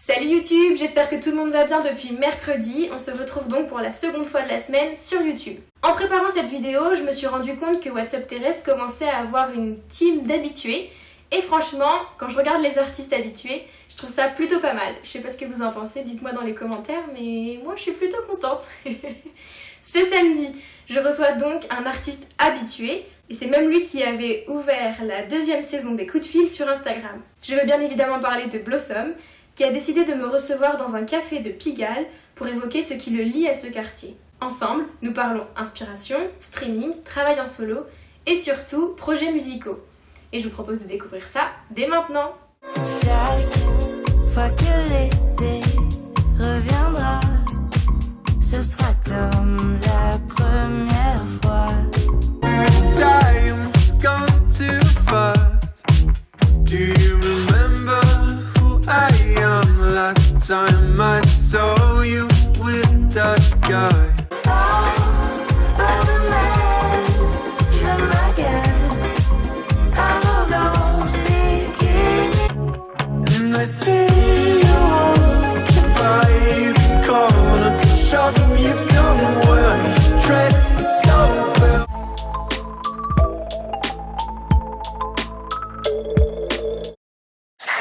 Salut YouTube, j'espère que tout le monde va bien depuis mercredi. On se retrouve donc pour la seconde fois de la semaine sur YouTube. En préparant cette vidéo, je me suis rendu compte que WhatsApp Terrace commençait à avoir une team d'habitués. Et franchement, quand je regarde les artistes habitués, je trouve ça plutôt pas mal. Je sais pas ce que vous en pensez, dites-moi dans les commentaires, mais moi je suis plutôt contente. Ce samedi, je reçois donc un artiste habitué, et c'est même lui qui avait ouvert la deuxième saison des coups de fil sur Instagram. Je veux bien évidemment parler de Blossom, qui a décidé de me recevoir dans un café de Pigalle pour évoquer ce qui le lie à ce quartier. Ensemble, nous parlons inspiration, streaming, travail en solo et surtout projets musicaux. Et je vous propose de découvrir ça dès maintenant. Chaque fois que l'été reviendra, ce sera comme la première fois. Time's gone too fast. Do you remember who I am? Last time I saw you with that guy. And I see you walking by the corner shop. You've done well, you dress so well.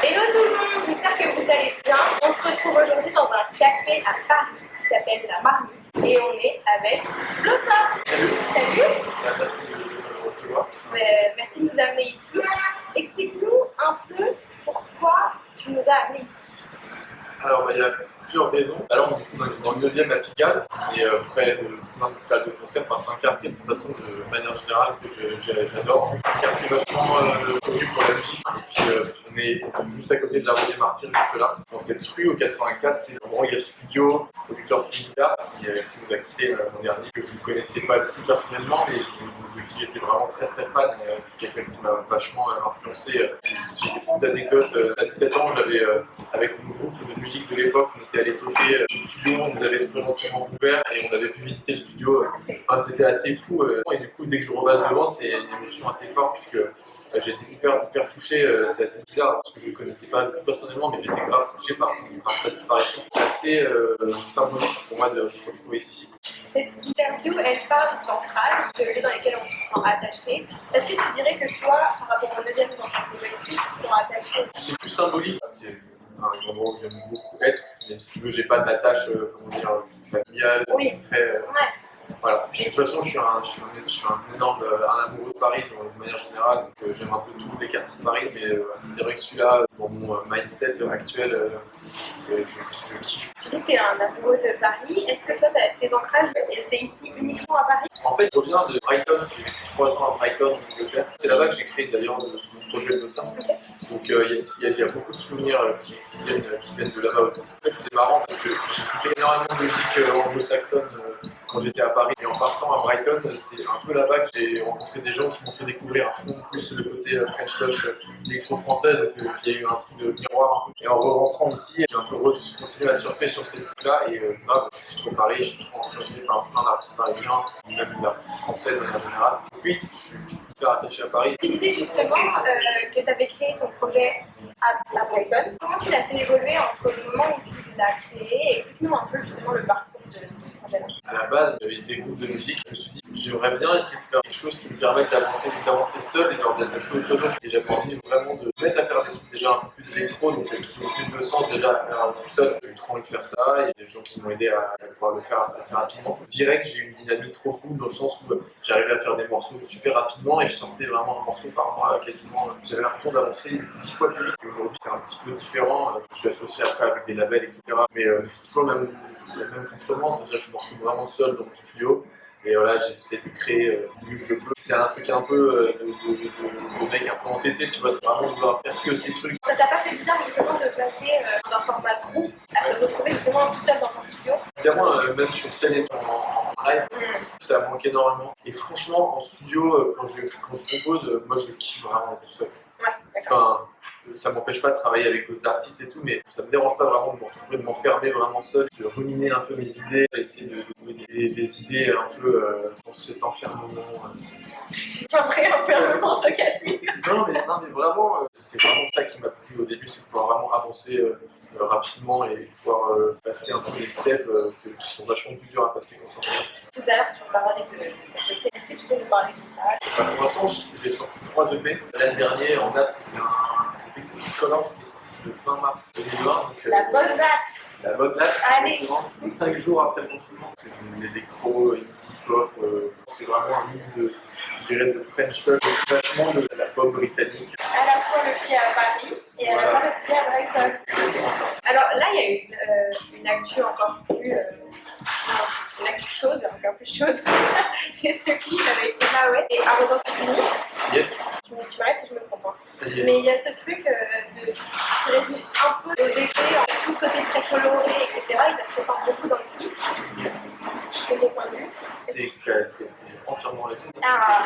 Hello tout le monde, j'espère que vous allez bien. On se retrouve aujourd'hui dans un café à Paris qui s'appelle La Marmite et on est avec Blossom. Salut. Salut. Merci de me recevoir. Merci de nous amener ici. Explique-nous un peu pourquoi tu nous as amenés ici. Alors, il y a plusieurs raisons. Alors, on est dans le 9e à Pigalle, et près de plein de salles de concert. Enfin, c'est un quartier de toute façon, de manière générale, que j'adore. Un quartier vachement connu pour la musique. Et puis, on est juste à côté de la rue des Martyrs, juste là. Dans cette rue, au 84, c'est l'endroit où il y a le studio, le producteur Philida, qui nous a quitté l'an dernier, que je ne connaissais pas du tout personnellement, mais de qui j'étais vraiment très très fan. C'est quelqu'un qui m'a vachement influencé. J'ai des petites anecdotes. À 17 ans, j'avais, avec mon groupe de musique de l'époque, on était allé toquer au studio, on nous avait très gentiment ouvert et on avait pu visiter le studio. Enfin, c'était assez fou. Et du coup, dès que je repasse devant, c'est une émotion assez forte puisque j'étais hyper touché. C'est assez bizarre parce que je ne le connaissais pas personnellement, mais j'étais grave touché par sa disparition. C'est assez symbolique pour moi de se retrouver ici. Cette interview, elle parle d'ancrage, de lieux dans lesquels on se sent attaché. Est-ce que tu dirais que toi, par rapport au 9e dans ton collectif, tu te sens attaché? C'est plus symbolique. C'est un endroit où j'aime beaucoup être, mais si tu veux, j'ai pas d'attache familiale, Oui. très. Ouais. Voilà. Puis, de toute façon, je suis un énorme amoureux de Paris de manière générale, donc j'aime un peu tous les quartiers de Paris, mais c'est vrai que celui-là, dans mon mindset actuel, je kiffe. Tu dis que tu es un amoureux de Paris. Est-ce que toi, tes ancrages, c'est ici uniquement à Paris? En fait, je reviens de Brighton, j'ai vécu 3 ans à Brighton, en Angleterre. C'est là-bas que j'ai créé d'ailleurs mon projet de ça. Donc il y a beaucoup de souvenirs qui viennent de là-bas aussi. En fait, c'est marrant parce que j'écoutais énormément de musique anglo-saxonne quand j'étais à Paris. Et en partant à Brighton, c'est un peu là-bas que j'ai rencontré des gens qui m'ont fait découvrir à fond plus le côté French touch électro-française, qu'il y a eu un truc de miroir un peu. Et en rentrant ici, j'ai un peu continué à surfer sur ces trucs-là. Et je suis trop Paris, je suis trop influencé par plein d'artistes parisiens, même d'artistes français de manière générale. Donc oui, je suis hyper attaché à Paris. Tu disais justement que tu avais créé ton projet à Brighton. Comment tu l'as fait évoluer entre le moment où tu l'as créé? Explique-nous un peu justement le parcours de ce projet-là. À la base, j'avais des groupes de musique. Je me suis dit, j'aimerais bien essayer de faire quelque chose qui me permette d'avancer seul et d'être assez autonome. Et j'avais envie vraiment de mettre à faire des trucs déjà un peu plus électro, donc qui ont plus de sens déjà à faire tout seul. J'ai eu trop envie de faire ça et il y a des gens qui m'ont aidé à pouvoir le faire assez rapidement. Direct, j'ai eu une dynamique trop cool dans le sens où j'arrivais à faire des morceaux super rapidement et je sortais vraiment un morceau par mois quasiment. J'avais l'impression d'avancer 10 fois plus vite. Aujourd'hui, c'est un petit peu différent. Je suis associé après avec des labels, etc. Mais c'est toujours le même fonctionnement, c'est-à-dire que je me retrouve vraiment seul dans mon studio. Et voilà, j'essaie de créer du mieux que je peux. C'est un truc un peu de mec un peu entêté, tu vois, de vraiment vouloir faire que ces trucs. Ça t'a pas fait bizarre justement de passer d'un format groupe à te retrouver justement tout seul dans ton studio? Évidemment, même sur scène et en live, ça manque énormément. Et franchement, en studio, quand je compose, moi je kiffe vraiment tout seul. Ouais, d'accord. Enfin, ça m'empêche pas de travailler avec d'autres artistes et tout, mais ça me dérange pas vraiment de me retrouver, de m'enfermer vraiment seul, de ruminer un peu mes idées, essayer de trouver des idées un peu dans cet enfermement. C'est un vrai enfermement entre 4 murs. Non, mais vraiment, c'est vraiment ça qui m'a plu au début, c'est de pouvoir vraiment avancer rapidement et pouvoir passer un peu des steps qui sont vachement plus durs à passer quand on est. Tout à l'heure, tu me parlais de cette EP. Est-ce que tu peux nous parler de ça? Pour l'instant, j'ai sorti 3 EP. L'année dernière, en date, c'était un EP qui s'appelle Colors, qui est sorti le 20 mars 2020. Donc, La bonne date. la bonne date, Allez. exactement. 5 jours après le confinement. C'est de l'électro, indie pop. C'est vraiment un mix de, je dirais, de French touch, aussi vachement de la pop britannique. À la fois le pied à Paris et à la fois le pied à Bruxelles. C'est exactement ça. Alors là, il y a une actu encore plus. Une actu chaude, encore plus chaude. C'est ce clip avec Emma West et Arrogance Bikini. Yes. Tu m'arrêtes si je me trompe. Hein. Vas-y. Mais il y a ce truc qui résume un peu aux effets, tout ce côté très coloré, etc. Et ça se ressent beaucoup dans le clip. C'est mon point de vue. C'était entièrement les films. Ah.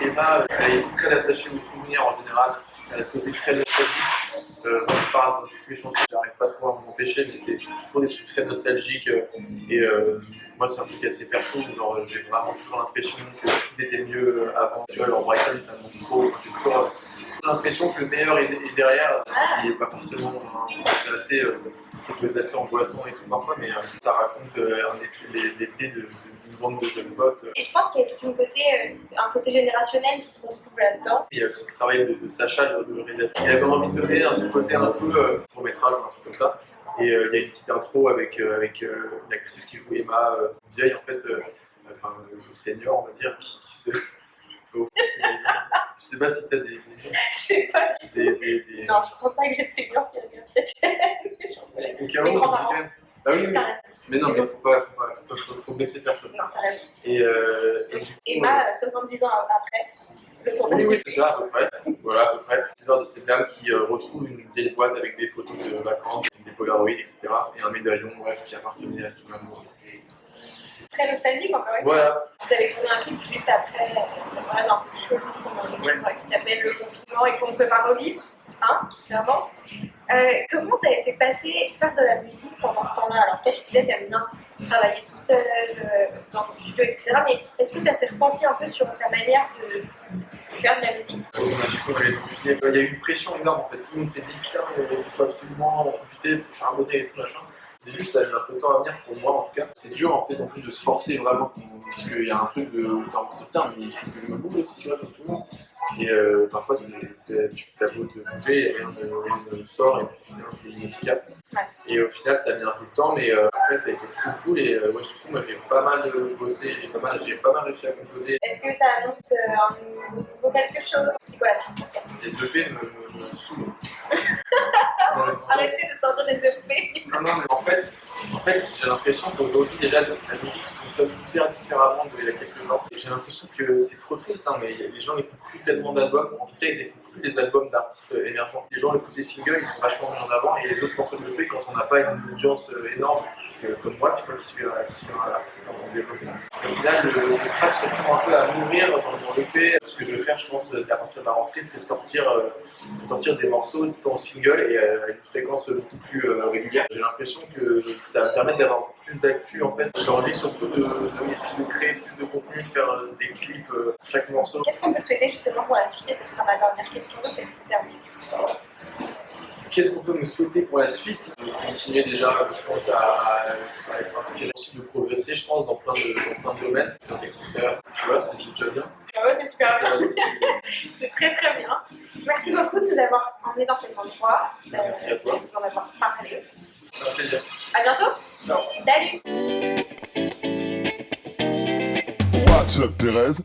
Emma, elle est très attachée aux souvenirs en général. Elle a ce côté très nostalgique. Moi, je parle dans toutes les chansons, j'arrive pas trop à m'en empêcher, mais c'est toujours des trucs très nostalgiques. Et moi, c'est un truc assez perso. Genre, j'ai vraiment toujours l'impression que tout était mieux avant. Tu vois, en Brighton, ça me manque trop. J'ai toujours l'impression que le meilleur est derrière, ce qui n'est pas forcément. C'est assez. Ça peut être assez angoissant et tout parfois, mais ça raconte l'été d'une bande de jeunes potes. Et je pense qu'il y a tout un côté générationnel qui se retrouve là-dedans. Il y a aussi le travail de Sacha, le réalisateur. Il avait envie de donner ce côté un peu court-métrage ou un truc comme ça. Et il y a une petite intro avec l'actrice qui joue Emma, vieille en fait, enfin le senior on va dire, qui se. Je sais pas si t'as des. Je sais pas du tout. Non, je crois pas que j'ai de seniors qui regardent cette chaîne. Au cas où, Mes grands-parents. Bah oui, T'as raison. mais non, mais faut blesser personne. Non, t'as raison. Et du coup, Emma, 70 ans après, le tournage. oui, c'est ça, à peu près. Voilà, à peu près. C'est l'heure de cette dame qui retrouve une vieille boîte avec des photos de vacances, des Polaroids, etc. Et un médaillon, bref, qui appartenait à son amour. Très nostalgique encore une fois. Voilà. Vous avez tourné un clip juste après, ça paraît un peu chelou pendant les livres, qui s'appelle Le confinement et qu'on ne peut pas revivre, hein, clairement. Comment ça s'est passé faire de la musique pendant ce temps-là? Alors toi tu disais que tu aimes bien travailler tout seul, dans ton studio, etc. Mais est-ce que ça s'est ressenti un peu sur ta manière de faire de la musique? Quand on a su qu'on allait confiné, il y a eu une pression énorme en fait. Tout le monde s'est dit putain, il faut absolument en profiter pour charbonner et tout machin. Au début, ça a mis un peu de temps à venir pour moi en tout cas. C'est dur en fait en plus de se forcer vraiment parce qu'il y a un truc de où t'es en mode putain, mais il faut que je me bouge aussi, tu vois, comme tout le monde. Et parfois, tu t'as beau te bouger, et rien ne sort et puis finalement, c'est inefficace. Ouais. Et au final, ça a mis un peu de temps, mais après, ça a été plutôt cool. Et du coup, moi, j'ai pas mal bossé, j'ai pas mal réussi à composer. Est-ce que ça annonce un nouveau quelque chose? C'est quoi la suite? Les EP me saoulent. Arrêtez de sortir des EP. Non, mais en fait j'ai l'impression qu'aujourd'hui, déjà, la musique se consomme hyper différemment d'il y a quelques ans. Et j'ai l'impression que c'est trop triste, hein, mais les gens n'écoutent plus tellement d'albums. En tout cas, ils n'écoutent plus des albums d'artistes émergents. Les gens écoutent des singles, ils sont vachement mis en avant. Et les autres morceaux de l'EP, quand on n'a pas une audience énorme, comme moi, c'est pas qui suis un artiste en développement. Au final, le track se retrouve un peu à mourir dans l'EP. Ce que je veux faire, je pense, à partir de la rentrée, c'est sortir des morceaux en single et à une fréquence beaucoup plus régulière. J'ai l'impression que ça va me permettre d'avoir plus d'actu en fait. J'ai envie surtout de créer plus de contenu, de faire des clips pour chaque morceau. Qu'est-ce qu'on peut te souhaiter justement pour la suite? Et ce sera ma dernière question, c'est se terminer. Qu'est-ce qu'on peut nous souhaiter pour la suite? Continuer déjà, je pense, à être inspiré aussi de progresser, je pense, dans plein de domaines. Faire des concerts, tu vois, c'est déjà bien. Ah ouais, c'est super bien. C'est C'est très très bien. Merci beaucoup de nous avoir emmenés dans cet endroit. Merci à toi. De nous en avoir parlé. un plaisir. À bientôt. Ciao. Salut. What's up, Thérèse?